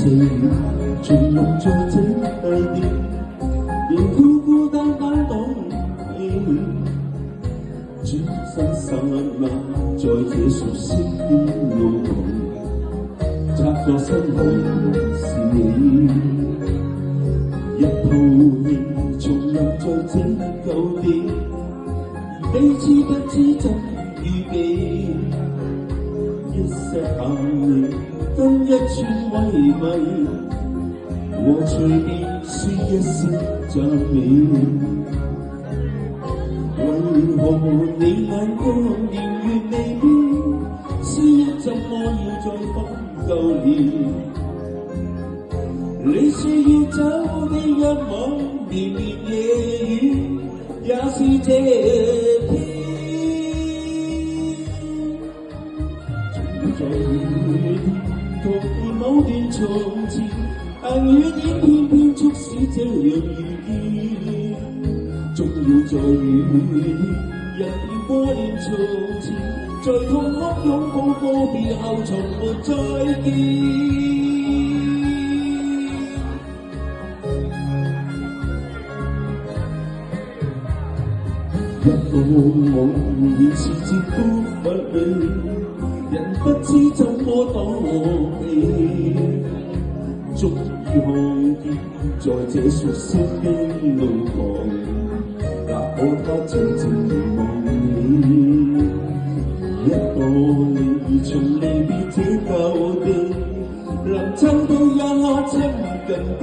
雨，全落在這大地，仍孤孤單單等你。轉身剎那，在這熟悉的路旁，擦過身後是你。一套戲重臨在這舊地，彼此不知怎預備。一些眼淚跟一串慰問，和隨便說一聲讚美。為何你眼光年月未變，思憶怎麼要再翻舊年？你說要走的一晚，綿綿夜雨，也是這天。在雨天逃避某段從前，但雨點偏偏促使這樣遇見。終要在雨天，人便掛念從前，在痛哭擁抱告別後，從沒再見。一個夢現時節都乏味，人不知怎麼躲避。終於看見在這熟悉的路旁，也可他靜靜望你。一個你從離別這舊地，臨親的一刻親近地。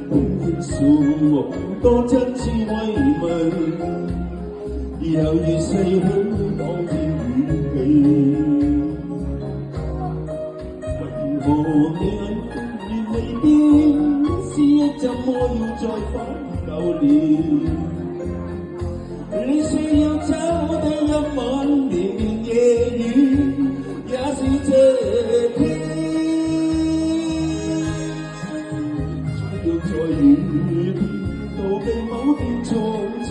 空傾訴多真摯慰問，猶如逝去當天語氣。為何你眼光未變，思憶怎麼要再翻舊年？你說要走的一晚，綿綿夜雨，也是這天。在雨天逃避某段從前，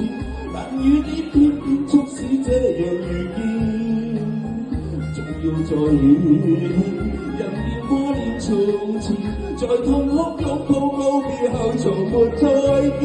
但雨點偏偏促使這樣遇見。總要在雨天，人便掛念從前，在痛哭擁抱告別後，從沒再見。